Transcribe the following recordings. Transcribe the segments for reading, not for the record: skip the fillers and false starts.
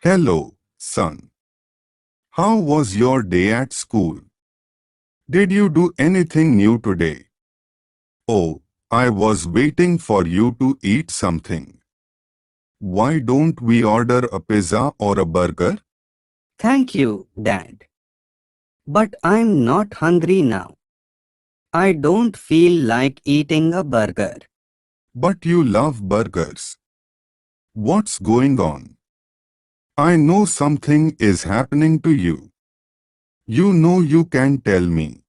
Hello, son. How was your day at school? Did you do anything new today? Oh, I was waiting for you to eat something. Why don't we order a pizza or a burger? Thank you, Dad. But I'm not hungry now. I don't feel like eating a burger. But you love burgers. What's going on? I know something is happening to you. You know you can tell me.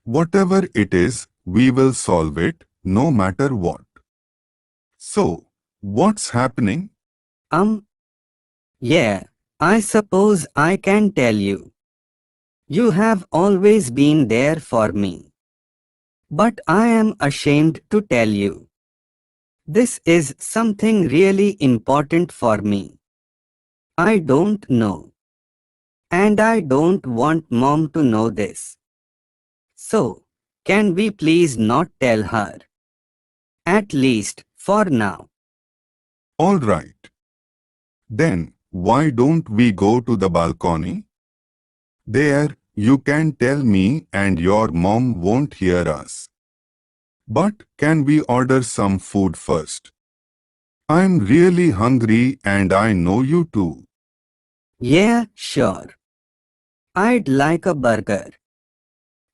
Whatever it is, we will solve it, no matter what. So, what's happening? Um, yeah, I suppose I can tell you. You have always been there for me. But I am ashamed to tell you. This is something really important for me. I don't know. And I don't want Mom to know this. So, can we please not tell her? At least, for now. All right. Then, why don't we go to the balcony? There, you can tell me and your mom won't hear us. But can we order some food first? I'm really hungry and I know you too. Yeah, sure. I'd like a burger.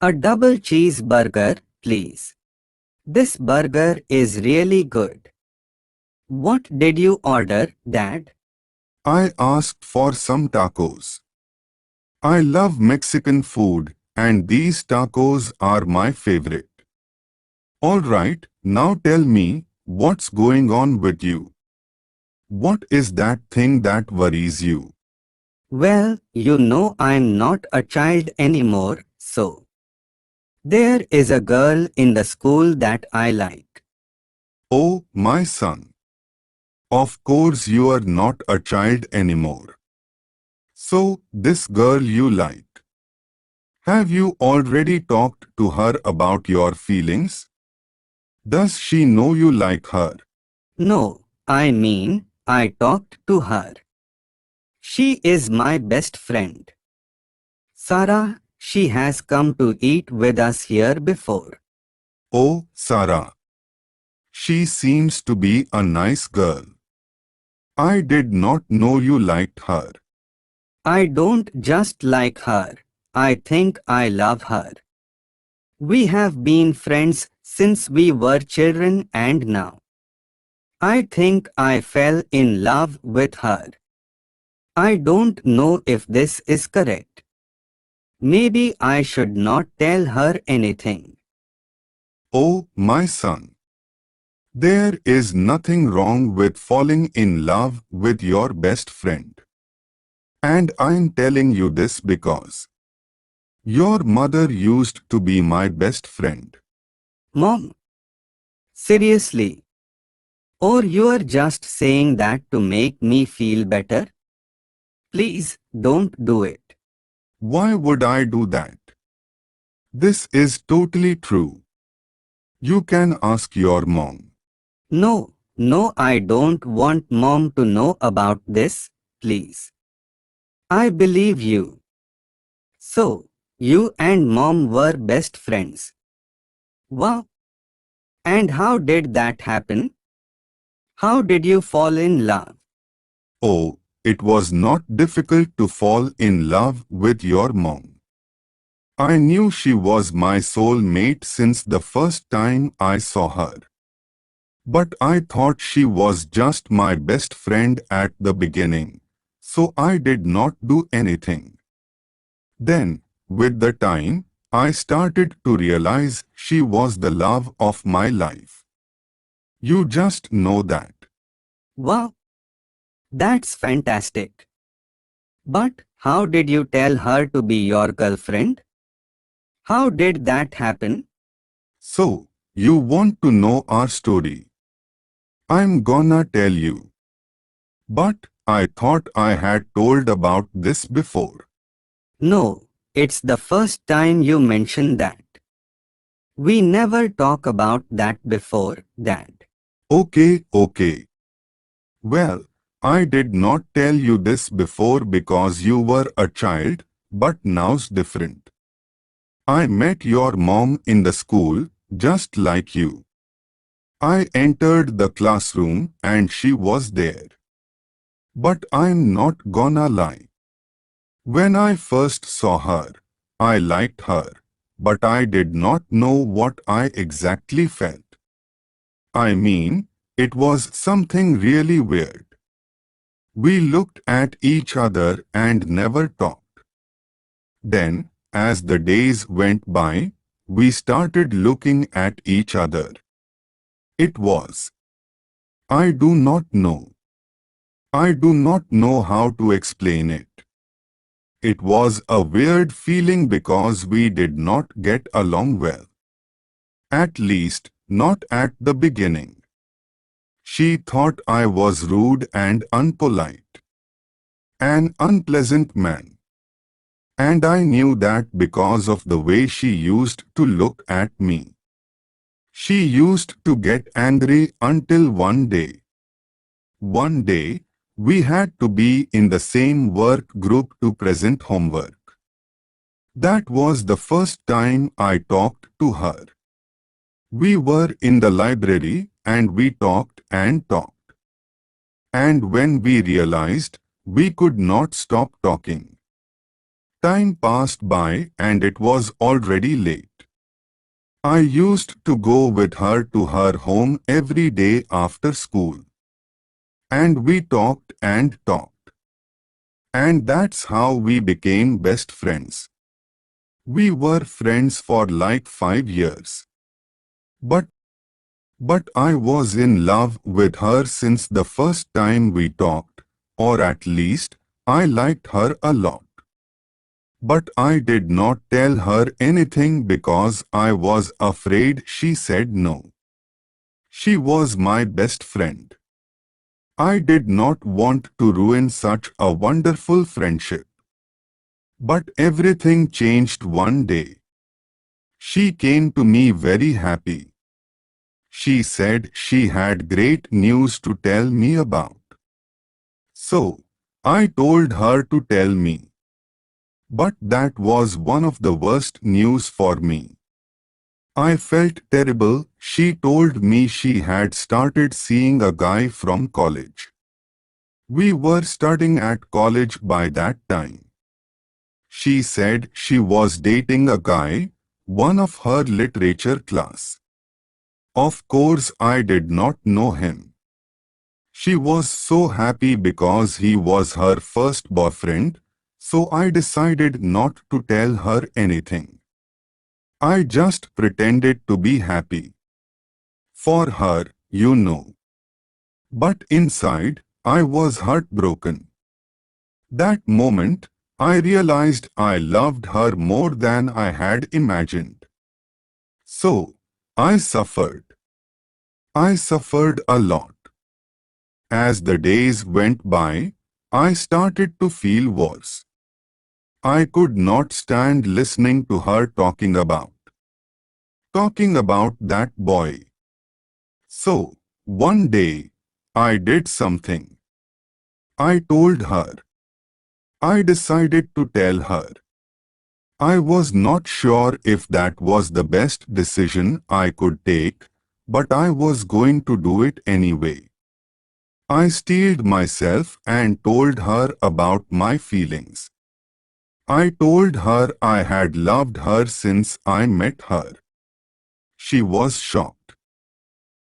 A double cheeseburger, please. This burger is really good. What did you order, Dad? I asked for some tacos. I love Mexican food and these tacos are my favorite. All right, now tell me, what's going on with you? What is that thing that worries you? Well, you know I'm not a child anymore, so. There is a girl in the school that I like. Oh, my son. Of course you are not a child anymore. So, this girl you like. Have you already talked to her about your feelings? Does she know you like her? No, I mean, I talked to her. She is my best friend. Sarah, she has come to eat with us here before. Oh, Sarah. She seems to be a nice girl. I did not know you liked her. I don't just like her, I think I love her. We have been friends since we were children and now. I think I fell in love with her. I don't know if this is correct. Maybe I should not tell her anything. Oh, my son. There is nothing wrong with falling in love with your best friend. And I'm telling you this because your mother used to be my best friend. Mom, seriously? Or you are just saying that to make me feel better? Please don't do it. Why would I do that? This is totally true. You can ask your mom. No, I don't want Mom to know about this, please. I believe you. So, you and Mom were best friends. Wow. And how did that happen? How did you fall in love? Oh, it was not difficult to fall in love with your mom. I knew she was my soul mate since the first time I saw her. But I thought she was just my best friend at the beginning, so I did not do anything. Then, with the time, I started to realize she was the love of my life. You just know that. Wow, that's fantastic. But how did you tell her to be your girlfriend? How did that happen? So, you want to know our story. I'm gonna tell you. But I thought I had told about this before. No, it's the first time you mentioned that. We never talk about that before, Dad. Okay. Well, I did not tell you this before because you were a child, but now's different. I met your mom in the school, just like you. I entered the classroom and she was there. But I'm not gonna lie. When I first saw her, I liked her, but I did not know what I exactly felt. I mean, it was something really weird. We looked at each other and never talked. Then, as the days went by, we started looking at each other. It was. I do not know. I do not know how to explain it. It was a weird feeling because we did not get along well. At least, not at the beginning. She thought I was rude and unpolite. An unpleasant man. And I knew that because of the way she used to look at me. She used to get angry until one day, we had to be in the same work group to present homework. That was the first time I talked to her. We were in the library and we talked and talked. And when we realized, we could not stop talking. Time passed by and it was already late. I used to go with her to her home every day after school. And we talked and talked. And that's how we became best friends. We were friends for like 5 years. But I was in love with her since the first time we talked, or at least, I liked her a lot. But I did not tell her anything because I was afraid she said no. She was my best friend. I did not want to ruin such a wonderful friendship. But everything changed one day. She came to me very happy. She said she had great news to tell me about. So, I told her to tell me. But that was one of the worst news for me. I felt terrible. She told me she had started seeing a guy from college. We were studying at college by that time. She said she was dating a guy, one of her literature class. Of course, I did not know him. She was so happy because he was her first boyfriend, so I decided not to tell her anything. I just pretended to be happy. For her, you know. But inside, I was heartbroken. That moment, I realized I loved her more than I had imagined. So, I suffered. I suffered a lot. As the days went by, I started to feel worse. I could not stand listening to her talking about that boy. So, one day, I did something. I told her. I decided to tell her. I was not sure if that was the best decision I could take, but I was going to do it anyway. I steeled myself and told her about my feelings. I told her I had loved her since I met her. She was shocked.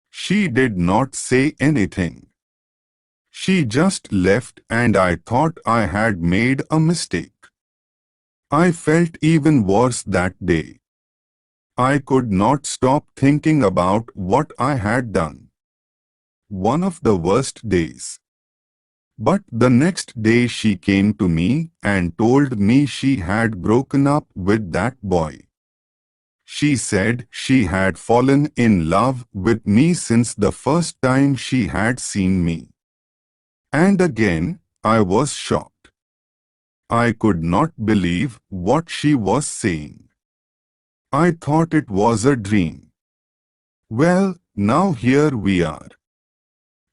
She did not say anything. She just left and I thought I had made a mistake. I felt even worse that day. I could not stop thinking about what I had done. One of the worst days. But the next day she came to me and told me she had broken up with that boy. She said she had fallen in love with me since the first time she had seen me. And again, I was shocked. I could not believe what she was saying. I thought it was a dream. Well, now here we are.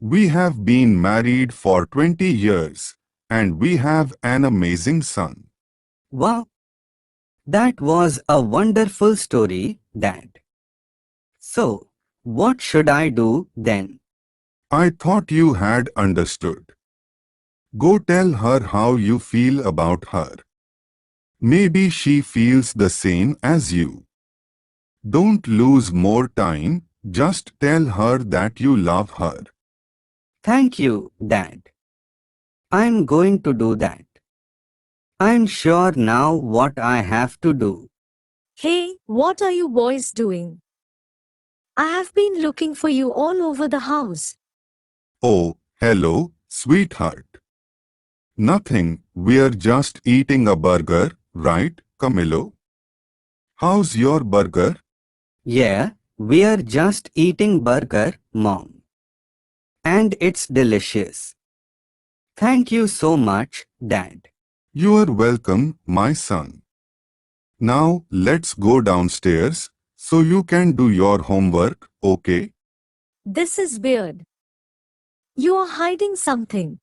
We have been married for 20 years, and we have an amazing son. Wow, that was a wonderful story, Dad. So, what should I do then? I thought you had understood. Go tell her how you feel about her. Maybe she feels the same as you. Don't lose more time, just tell her that you love her. Thank you, Dad. I'm going to do that. I'm sure now what I have to do. Hey, what are you boys doing? I have been looking for you all over the house. Oh, hello, sweetheart. Nothing, we're just eating a burger, right, Camilo? How's your burger? Yeah, we're just eating burger, Mom. And it's delicious. Thank you so much, Dad. You're welcome, my son. Now, let's go downstairs so you can do your homework, okay? This is weird. You are hiding something.